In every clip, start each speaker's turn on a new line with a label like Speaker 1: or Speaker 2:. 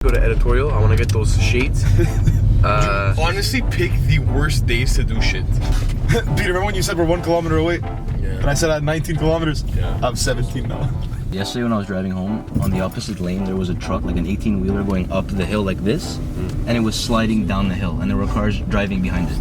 Speaker 1: Go to editorial. I want to get those shades.
Speaker 2: Honestly, pick the worst days to do shit.
Speaker 3: Peter, remember when you said we're 1 kilometer away?
Speaker 2: Yeah.
Speaker 3: And I said I had 19 kilometers?
Speaker 2: Yeah.
Speaker 3: I'm 17 now.
Speaker 4: Yesterday when I was driving home, on the opposite lane there was a truck, like an 18-wheeler going up the hill like this, and it was sliding down the hill, and there were cars driving behind it.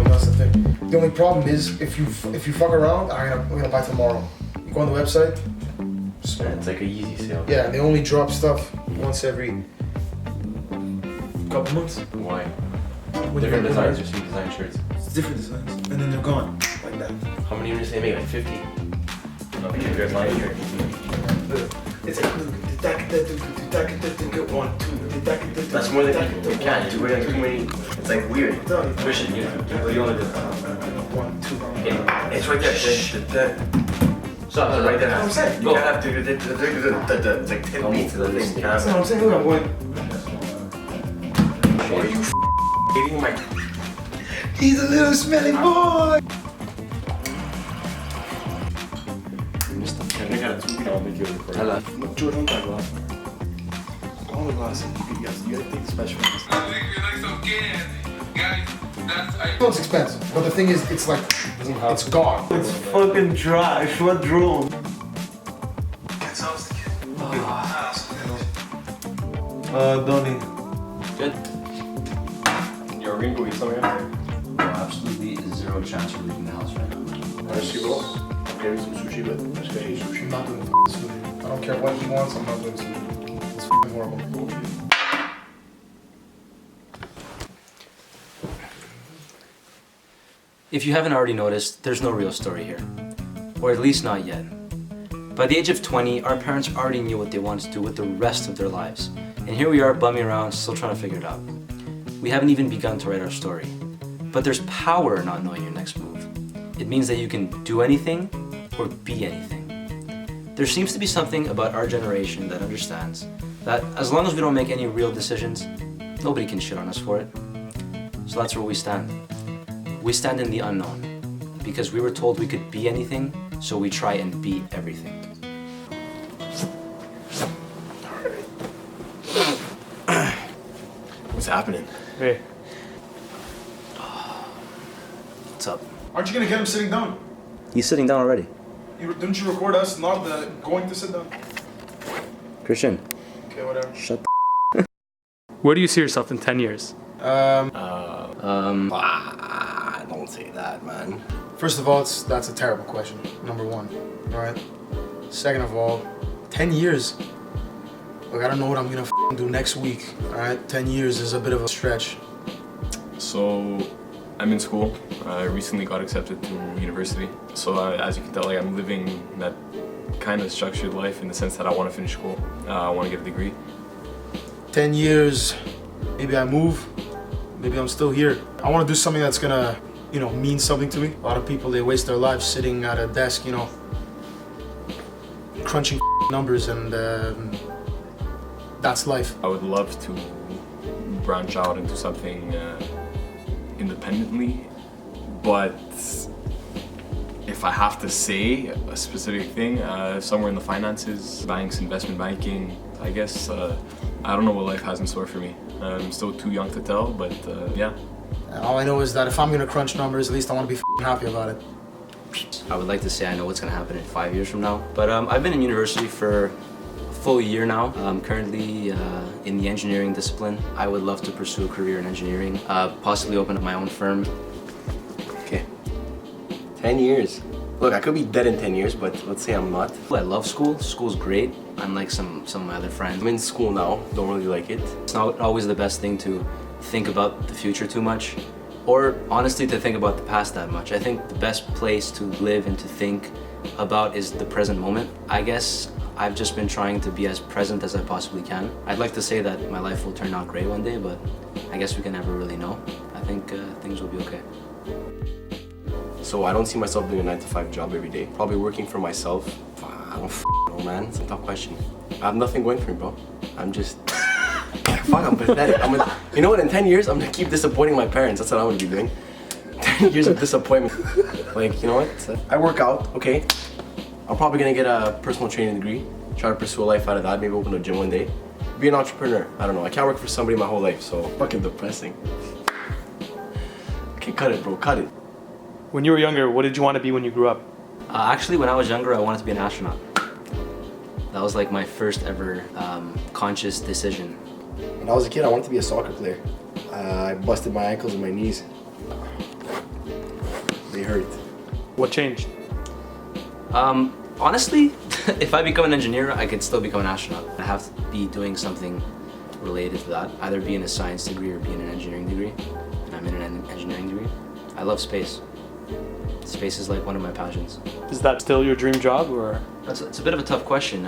Speaker 3: That's the thing. The only problem is if you fuck around, I'm gonna buy tomorrow. You go on the website.
Speaker 1: Yeah, it's like a easy sale.
Speaker 3: Yeah, they only drop stuff once every couple months.
Speaker 1: Why?
Speaker 3: When
Speaker 1: Different
Speaker 3: you-
Speaker 1: designs or same design shirts.
Speaker 3: It's different designs, and then they're gone like that.
Speaker 1: How many units they make? Like 50. No, because there's line shirt.
Speaker 3: It's like 1, 2.
Speaker 1: That's more than you can't. You're wearing too many. It's like weird. Especially you only do
Speaker 3: 1, 2.
Speaker 1: It's right there. Stop. It's right there.
Speaker 3: That's what I'm saying.
Speaker 1: You can't have to. It's like 10 beats of the thing.
Speaker 3: That's what I'm saying. Look, I'm going.
Speaker 1: Why are you eating my?
Speaker 3: He's a little smelly boy.
Speaker 1: Hello.
Speaker 3: George, don't that glass. All the glasses. You gotta take the special ones. It's expensive, but the thing is, it's like, it's gone.
Speaker 5: It's fucking trash. What drone? Donnie.
Speaker 1: Good. You're a ringo. Eat some here.
Speaker 4: Absolutely zero chance of leaving the house right now.
Speaker 2: I'm getting some sushi, but I'm just gonna eat sushi.
Speaker 3: I'm not doing sushi. I don't care what he wants, I'm not doing sushi. It's f***ing horrible.
Speaker 6: If you haven't already noticed, there's no real story here. Or at least not yet. By the age of 20, our parents already knew what they wanted to do with the rest of their lives. And here we are bumming around, still trying to figure it out. We haven't even begun to write our story. But there's power in not knowing your next move. It means that you can do anything or be anything. There seems to be something about our generation that understands that as long as we don't make any real decisions, nobody can shit on us for it. So that's where we stand. We stand in the unknown, because we were told we could be anything, so we try and be everything.
Speaker 1: What's happening?
Speaker 5: Hey.
Speaker 6: What's up?
Speaker 3: Aren't you gonna get him sitting down?
Speaker 6: He's sitting down already.
Speaker 3: Didn't you record us not going to sit down?
Speaker 6: Christian,
Speaker 3: Okay, whatever.
Speaker 6: shut
Speaker 5: Where do you see yourself in 10 years?
Speaker 1: Don't say that, man.
Speaker 3: First of all, that's a terrible question. Number one, all right. Second of all, 10 years. Look, I don't know what I'm gonna do next week. All right, 10 years is a bit of a stretch.
Speaker 2: So, I'm in school. I recently got accepted to university. So, as you can tell, like, I'm living that kind of structured life in the sense that I want to finish school. I want to get a degree.
Speaker 3: 10 years, maybe I move, maybe I'm still here. I want to do something that's gonna, mean something to me. A lot of people, they waste their lives sitting at a desk, crunching numbers, and that's life.
Speaker 2: I would love to branch out into something independently, but if I have to say a specific thing, somewhere in the finances, banks, investment banking, I guess, I don't know what life has in store for me. I'm still too young to tell, but yeah.
Speaker 3: All I know is that if I'm gonna crunch numbers, at least I want to be happy about it.
Speaker 6: I would like to say I know what's going to happen in 5 years from now, but I've been in university for a full year now. I'm currently in the engineering discipline. I would love to pursue a career in engineering, possibly open up my own firm.
Speaker 1: Okay. 10 years. Look, I could be dead in 10 years, but let's say I'm not.
Speaker 6: I love school. School's great. Unlike some of my other friends.
Speaker 1: I'm in school now, don't really like it.
Speaker 6: It's not always the best thing to think about the future too much, or honestly to think about the past that much. I think the best place to live and to think about is the present moment. I guess I've just been trying to be as present as I possibly can. I'd like to say that my life will turn out great one day, but I guess we can never really know. I think things will be okay.
Speaker 1: So I don't see myself doing a 9-to-5 job every day. Probably working for myself. I don't know, man. It's a tough question. I have nothing going for me, bro. I'm just... Fuck, I'm pathetic. You know what, in 10 years, I'm gonna keep disappointing my parents. That's what I'm gonna be doing. 10 years of disappointment. Like, you know what? I work out, okay? I'm probably gonna get a personal training degree. Try to pursue a life out of that. Maybe open a gym one day. Be an entrepreneur. I don't know. I can't work for somebody my whole life, so fucking depressing. Okay, cut it, bro. Cut it.
Speaker 5: When you were younger, what did you want to be when you grew up?
Speaker 6: Actually, when I was younger, I wanted to be an astronaut. That was like my first ever conscious decision.
Speaker 3: When I was a kid, I wanted to be a soccer player. I busted my ankles and my knees. They hurt.
Speaker 5: What changed?
Speaker 6: Honestly, if I become an engineer, I could still become an astronaut. I have to be doing something related to that, either be in a science degree or be in an engineering degree. And I'm in an engineering degree. I love space. Space is like one of my passions.
Speaker 5: Is that still your dream job, or?
Speaker 6: It's a bit of a tough question.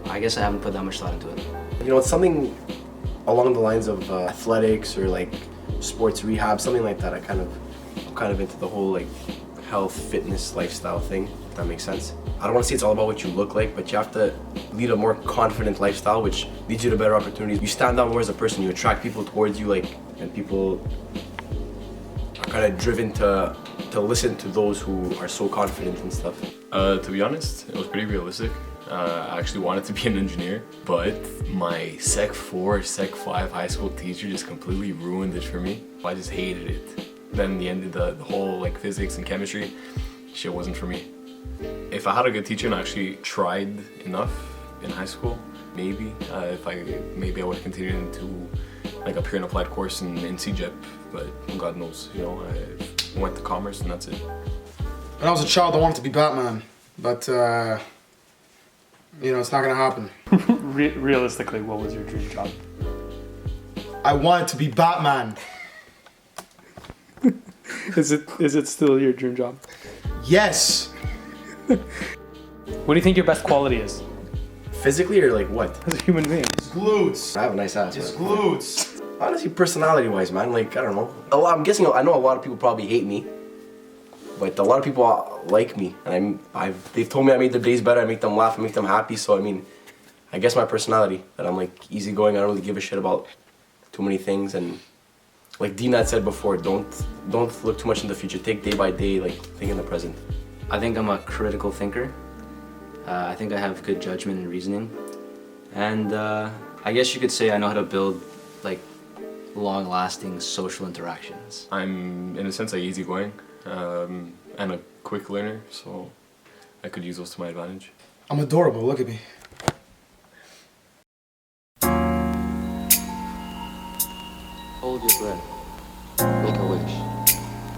Speaker 6: I guess I haven't put that much thought into it.
Speaker 1: You know, it's something along the lines of athletics or like sports rehab, something like that. I'm kind of into the whole like health, fitness, lifestyle thing, if that makes sense. I don't want to say it's all about what you look like, but you have to lead a more confident lifestyle, which leads you to better opportunities. You stand out more as a person, you attract people towards you, like, and people are kind of driven to listen to those who are so confident and stuff.
Speaker 2: To be honest, it was pretty realistic. I actually wanted to be an engineer, but my Sec 4, Sec 5 high school teacher just completely ruined it for me. I just hated it. Then the end of the whole like physics and chemistry, shit wasn't for me. If I had a good teacher and I actually tried enough in high school, maybe I would have continued into like a pure and applied course in CGEP, but God knows, you know, I went to commerce and that's it.
Speaker 3: When I was a child, I wanted to be Batman, but you know, it's not gonna happen.
Speaker 5: Realistically, what was your dream job?
Speaker 3: I wanted to be Batman.
Speaker 5: Is it still your dream job?
Speaker 3: Yes.
Speaker 5: What do you think your best quality is
Speaker 1: Physically or like what?
Speaker 5: as a human being?
Speaker 3: Glutes.
Speaker 1: I have a nice ass.
Speaker 3: It's
Speaker 1: man.
Speaker 3: glutes.
Speaker 1: Honestly, personality-wise, man, like, I don't know. I'm guessing, I know a lot of people probably hate me, but a lot of people like me, and they've told me I made their days better, I make them laugh, I make them happy, so I mean, I guess my personality, that I'm like easygoing, I don't really give a shit about too many things, and like Dean had said before, don't look too much in the future, take day by day, like, think in the present.
Speaker 6: I think I'm a critical thinker. I think I have good judgment and reasoning. And I guess you could say I know how to build like long-lasting social interactions.
Speaker 2: I'm in a sense like easygoing and a quick learner, so I could use those to my advantage.
Speaker 3: I'm adorable, look at me.
Speaker 7: Hold your breath. Make a wish.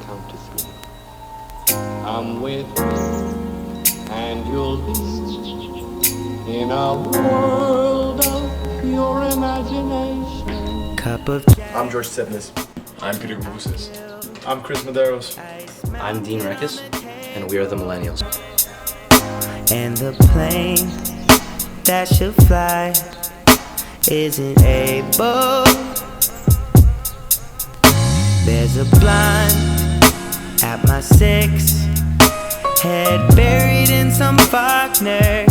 Speaker 7: Count to 3. Come with me, and you'll be in a world of pure imagination.
Speaker 8: Cup of
Speaker 1: I'm georgemrt.
Speaker 2: I'm petergouvoussis.
Speaker 3: I'm Chris Medeiros.
Speaker 6: I'm Dean Rekus, and we are the Millennials.
Speaker 8: and the plane that should fly isn't able. There's a blind at my 6, head buried in some Faulkner.